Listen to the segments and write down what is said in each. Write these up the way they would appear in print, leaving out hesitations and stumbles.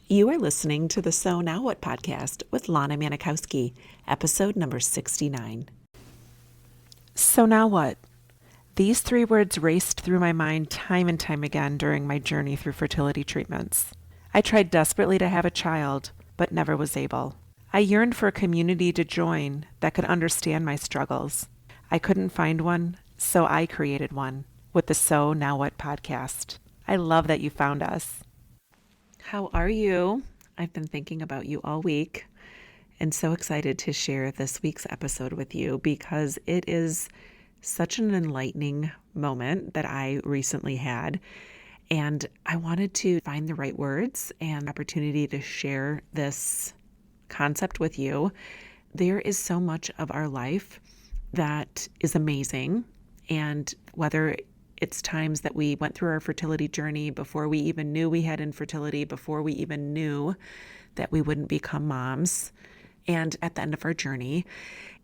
You are listening to the So Now What podcast with Lana Manikowski, episode number 69. So now what? These three words raced through my mind time and time again during my journey through fertility treatments. I tried desperately to have a child, but never was able. I yearned for a community to join that could understand my struggles. I couldn't find one, so I created one with the So Now What podcast. I love that you found us. How are you? I've been thinking about you all week and so excited to share this week's episode with you because it is such an enlightening moment that I recently had. And I wanted to find the right words and opportunity to share this concept with you. There is so much of our life that is amazing. And whether it's times that we went through our fertility journey before we even knew we had infertility, before we even knew that we wouldn't become moms. And at the end of our journey,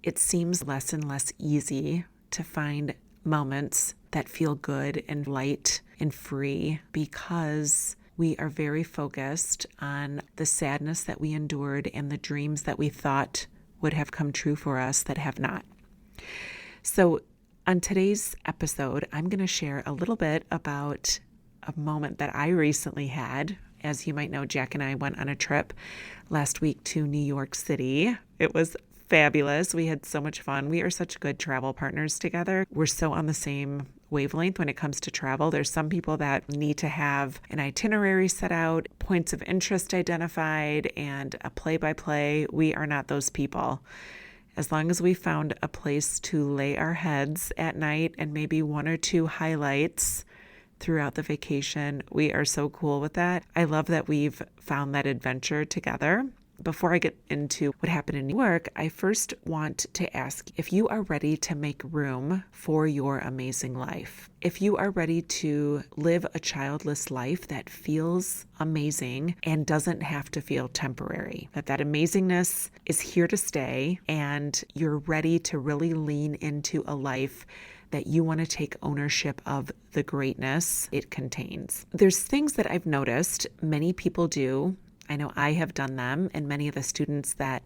it seems less and less easy to find moments that feel good and light and free because we are very focused on the sadness that we endured and the dreams that we thought would have come true for us that have not. So on today's episode, I'm going to share a little bit about a moment that I recently had. As you might know, Jack and I went on a trip last week to New York City. It was fabulous. We had so much fun. We are such good travel partners together. We're so on the same wavelength when it comes to travel. There's some people that need to have an itinerary set out, points of interest identified, and a play-by-play. We are not those people. As long as we found a place to lay our heads at night and maybe one or two highlights throughout the vacation, we are so cool with that. I love that we've found that adventure together. Before I get into what happened in New York, I first want to ask if you are ready to make room for your amazing life. If you are ready to live a childless life that feels amazing and doesn't have to feel temporary, that amazingness is here to stay and you're ready to really lean into a life that you want to take ownership of the greatness it contains. There's things that I've noticed many people do. I know I have done them, and many of the students that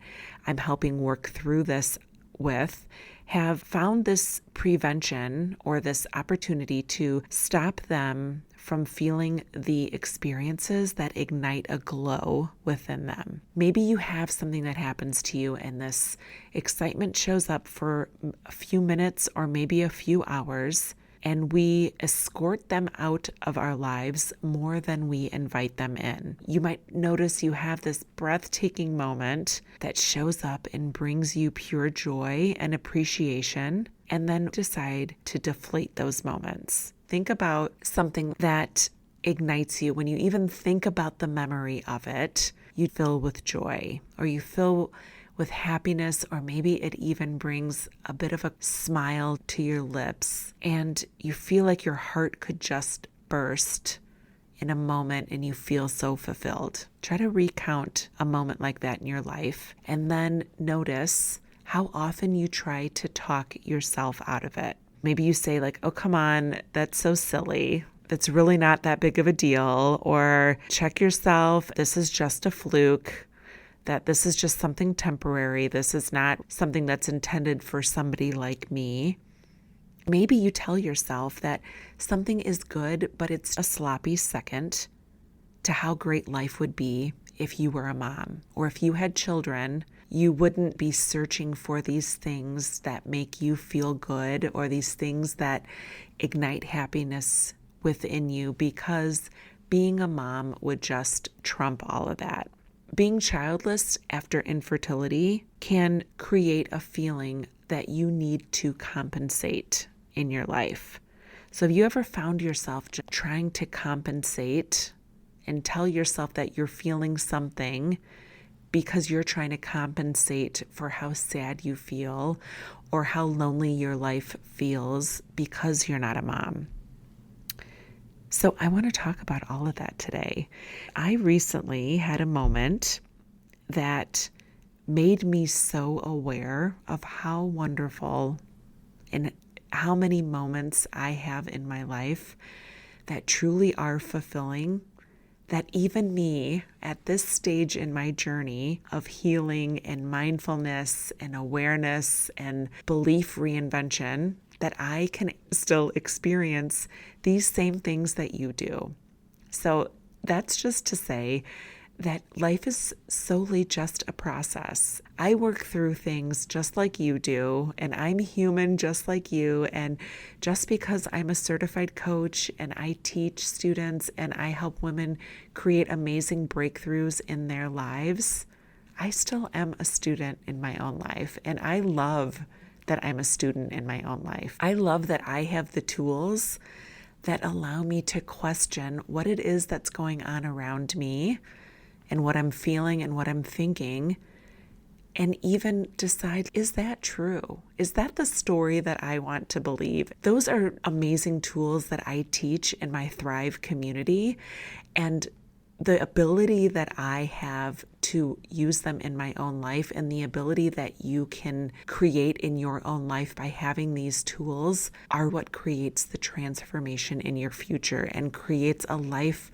I'm helping work through this with have found this prevention or this opportunity to stop them from feeling the experiences that ignite a glow within them. Maybe you have something that happens to you and this excitement shows up for a few minutes or maybe a few hours, and we escort them out of our lives more than we invite them in. You might notice you have this breathtaking moment that shows up and brings you pure joy and appreciation, and then decide to deflate those moments. Think about something that ignites you. When you even think about the memory of it, you fill with joy, or you fill with happiness, or maybe it even brings a bit of a smile to your lips and you feel like your heart could just burst in a moment and you feel so fulfilled. Try to recount a moment like that in your life and then notice how often you try to talk yourself out of it. Maybe you say like, oh, come on, that's so silly. That's really not that big of a deal. Or check yourself. This is just a fluke. That this is just something temporary. This is not something that's intended for somebody like me. Maybe you tell yourself that something is good, but it's a sloppy second to how great life would be if you were a mom. Or if you had children, you wouldn't be searching for these things that make you feel good or these things that ignite happiness within you, because being a mom would just trump all of that. Being childless after infertility can create a feeling that you need to compensate in your life. So have you ever found yourself just trying to compensate and tell yourself that you're feeling something because you're trying to compensate for how sad you feel or how lonely your life feels because you're not a mom? So I want to talk about all of that today. I recently had a moment that made me so aware of how wonderful and how many moments I have in my life that truly are fulfilling, that even me at this stage in my journey of healing and mindfulness and awareness and belief reinvention, that I can still experience these same things that you do. So that's just to say that life is solely just a process. I work through things just like you do, and I'm human just like you. And just because I'm a certified coach and I teach students and I help women create amazing breakthroughs in their lives, I still am a student in my own life. And I love that I'm a student in my own life. I love that I have the tools that allow me to question what it is that's going on around me and what I'm feeling and what I'm thinking, and even decide, is that true? Is that the story that I want to believe? Those are amazing tools that I teach in my Thrive community, and the ability that I have to use them in my own life and the ability that you can create in your own life by having these tools are what creates the transformation in your future and creates a life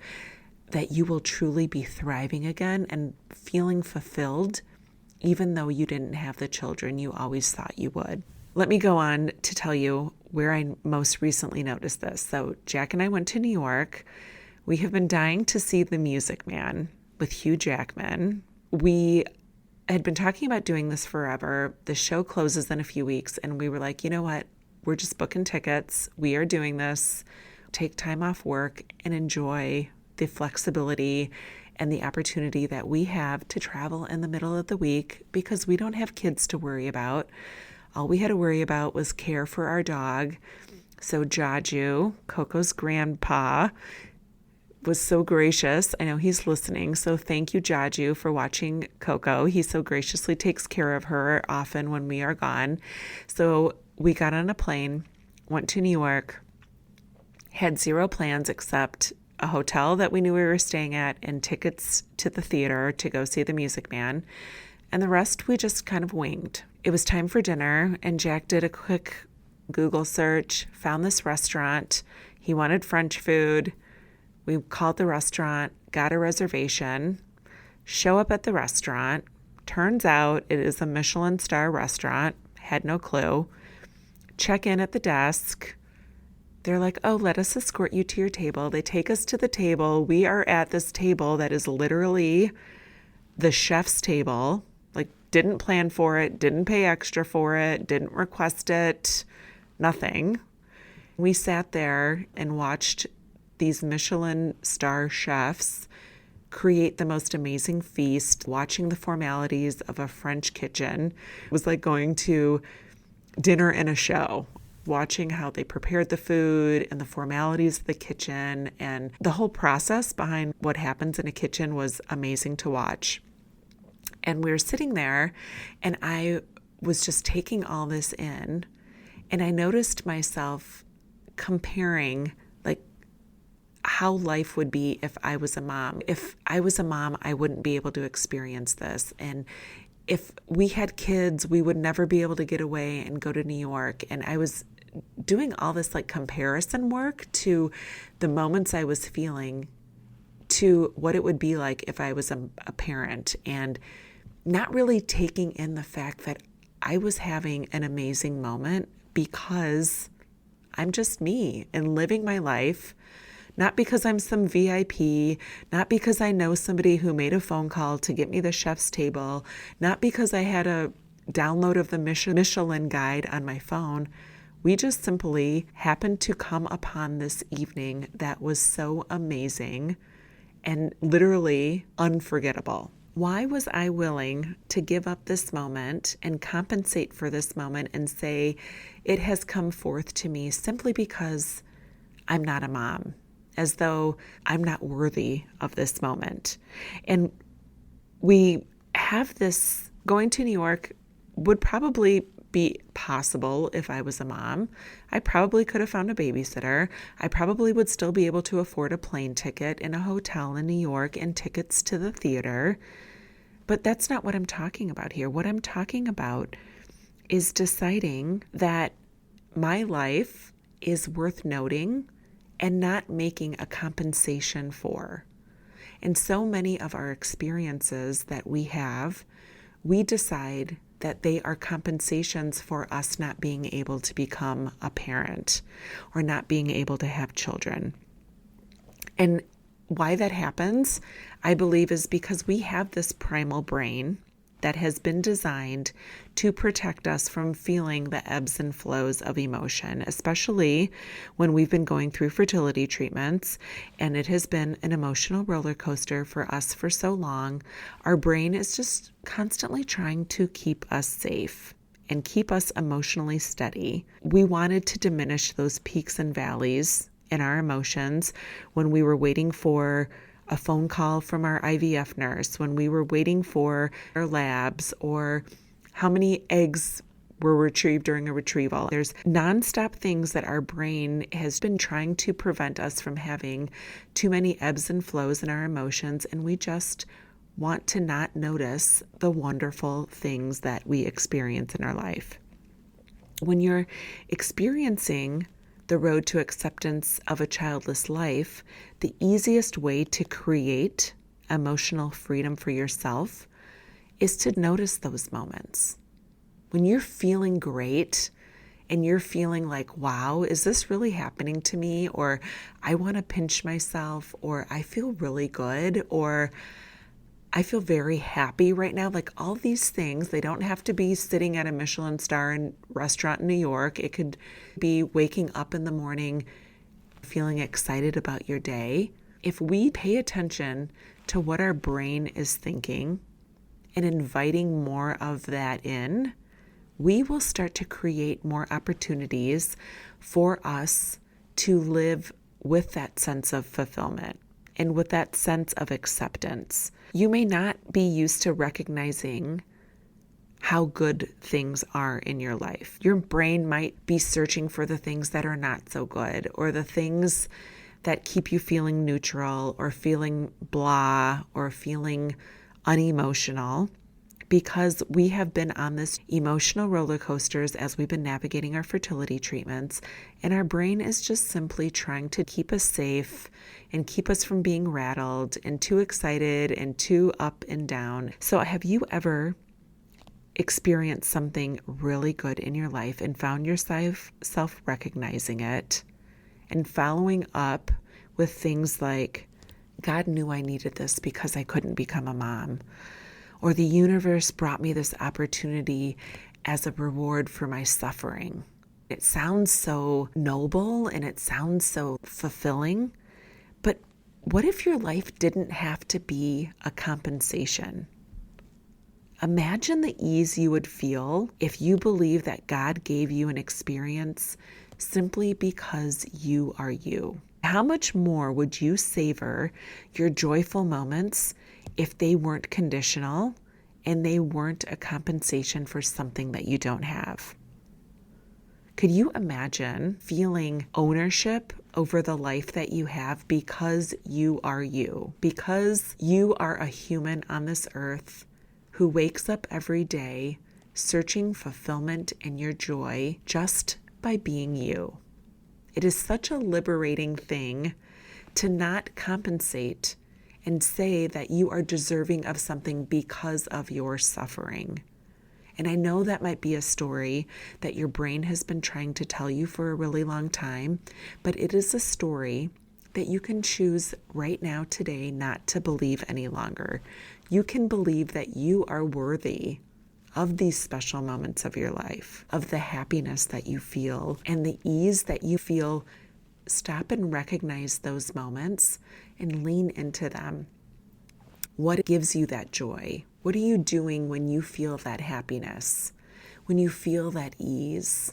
that you will truly be thriving again and feeling fulfilled, even though you didn't have the children you always thought you would. Let me go on to tell you where I most recently noticed this. So Jack and I went to New York. We have been dying to see The Music Man with Hugh Jackman. We had been talking about doing this forever. The show closes in a few weeks, and we were like, you know what? We're just booking tickets. We are doing this. Take time off work and enjoy the flexibility and the opportunity that we have to travel in the middle of the week because we don't have kids to worry about. All we had to worry about was care for our dog. So Jaju, Coco's grandpa, was so gracious. I know he's listening. So thank you, Jaju, for watching Coco. He so graciously takes care of her often when we are gone. So we got on a plane, went to New York, had zero plans except a hotel that we knew we were staying at and tickets to the theater to go see The Music Man. And the rest we just kind of winged. It was time for dinner, and Jack did a quick Google search, found this restaurant. He wanted French food. We called the restaurant, got a reservation, show up at the restaurant. Turns out it is a Michelin star restaurant. Had no clue. Check in at the desk. They're like, oh, let us escort you to your table. They take us to the table. We are at this table that is literally the chef's table. Like, didn't plan for it, didn't pay extra for it, didn't request it, nothing. We sat there and watched these Michelin star chefs create the most amazing feast, watching the formalities of a French kitchen. It was like going to dinner in a show, watching how they prepared the food and the formalities of the kitchen, and the whole process behind what happens in a kitchen was amazing to watch. And we were sitting there, and I was just taking all this in, and I noticed myself comparing like how life would be if I was a mom. If I was a mom, I wouldn't be able to experience this. And if we had kids, we would never be able to get away and go to New York. And I was doing all this like comparison work to the moments I was feeling to what it would be like if I was a parent, and not really taking in the fact that I was having an amazing moment because I'm just me and living my life, not because I'm some VIP, not because I know somebody who made a phone call to get me the chef's table, not because I had a download of the Michelin guide on my phone. We just simply happened to come upon this evening that was so amazing and literally unforgettable. Why was I willing to give up this moment and compensate for this moment and say it has come forth to me simply because I'm not a mom, as though I'm not worthy of this moment? And we have this, going to New York would probably be possible if I was a mom. I probably could have found a babysitter. I probably would still be able to afford a plane ticket and a hotel in New York and tickets to the theater. But that's not what I'm talking about here. What I'm talking about is deciding that my life is worth noting and not making a compensation for. And so many of our experiences that we have, we decide that they are compensations for us not being able to become a parent or not being able to have children. And why that happens, I believe, is because we have this primal brain that has been designed to protect us from feeling the ebbs and flows of emotion, especially when we've been going through fertility treatments and it has been an emotional roller coaster for us for so long. Our brain is just constantly trying to keep us safe and keep us emotionally steady. We wanted to diminish those peaks and valleys in our emotions when we were waiting for a phone call from our IVF nurse, when we were waiting for our labs, or how many eggs were retrieved during a retrieval. There's nonstop things that our brain has been trying to prevent us from having too many ebbs and flows in our emotions, and we just want to not notice the wonderful things that we experience in our life. When you're experiencing the road to acceptance of a childless life, the easiest way to create emotional freedom for yourself is to notice those moments. When you're feeling great and you're feeling like, wow, is this really happening to me? Or I want to pinch myself, or I feel really good, or I feel very happy right now. Like all these things, they don't have to be sitting at a Michelin star restaurant in New York. It could be waking up in the morning feeling excited about your day. If we pay attention to what our brain is thinking and inviting more of that in, we will start to create more opportunities for us to live with that sense of fulfillment and with that sense of acceptance. You may not be used to recognizing how good things are in your life. Your brain might be searching for the things that are not so good, or the things that keep you feeling neutral or feeling blah or feeling unemotional, because we have been on this emotional roller coasters as we've been navigating our fertility treatments, and our brain is just simply trying to keep us safe and keep us from being rattled and too excited and too up and down. So have you ever experienced something really good in your life and found yourself recognizing it and following up with things like, God knew I needed this because I couldn't become a mom, or the universe brought me this opportunity as a reward for my suffering? It sounds so noble and it sounds so fulfilling, but what if your life didn't have to be a compensation? Imagine the ease you would feel if you believe that God gave you an experience simply because you are you. How much more would you savor your joyful moments if they weren't conditional and they weren't a compensation for something that you don't have? Could you imagine feeling ownership over the life that you have because you are you? Because you are a human on this earth who wakes up every day searching fulfillment in your joy just by being you. It is such a liberating thing to not compensate and say that you are deserving of something because of your suffering. And I know that might be a story that your brain has been trying to tell you for a really long time, but it is a story that you can choose right now today not to believe any longer. You can believe that you are worthy of these special moments of your life, of the happiness that you feel and the ease that you feel. Stop and recognize those moments and lean into them. What gives you that joy? What are you doing when you feel that happiness? When you feel that ease?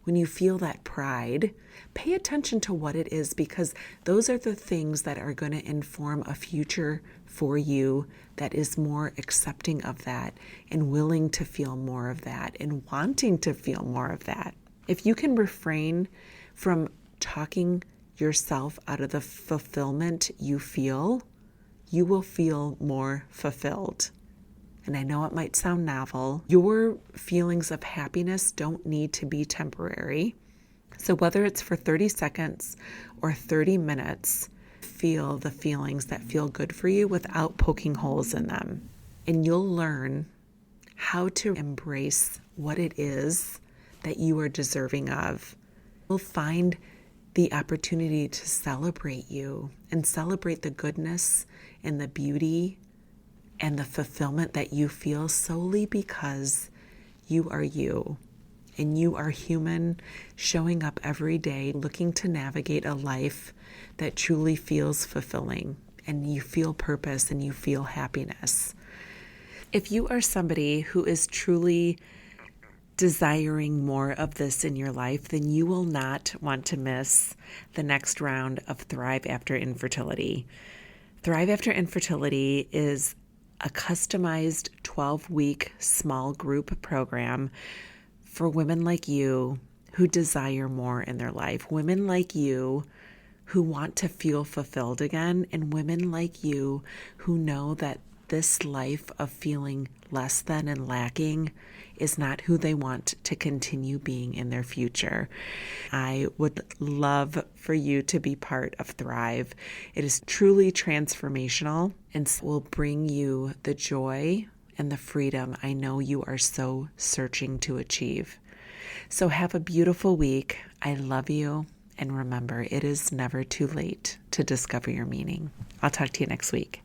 When you feel that pride? Pay attention to what it is, because those are the things that are going to inform a future for you that is more accepting of that and willing to feel more of that and wanting to feel more of that. If you can refrain from talking yourself out of the fulfillment you feel, you will feel more fulfilled. And I know it might sound novel. Your feelings of happiness don't need to be temporary. So whether it's for 30 seconds or 30 minutes, feel the feelings that feel good for you without poking holes in them. And you'll learn how to embrace what it is that you are deserving of. You'll find the opportunity to celebrate you and celebrate the goodness and the beauty and the fulfillment that you feel solely because you are you. And you are human, showing up every day, looking to navigate a life that truly feels fulfilling, and you feel purpose and you feel happiness. If you are somebody who is truly desiring more of this in your life, then you will not want to miss the next round of Thrive After Infertility. Thrive After Infertility is a customized 12-week small group program for women like you who desire more in their life, women like you who want to feel fulfilled again, and women like you who know that this life of feeling less than and lacking is not who they want to continue being in their future. I would love for you to be part of Thrive. It is truly transformational and will bring you the joy and the freedom I know you are so searching to achieve. So have a beautiful week. I love you. And remember, it is never too late to discover your meaning. I'll talk to you next week.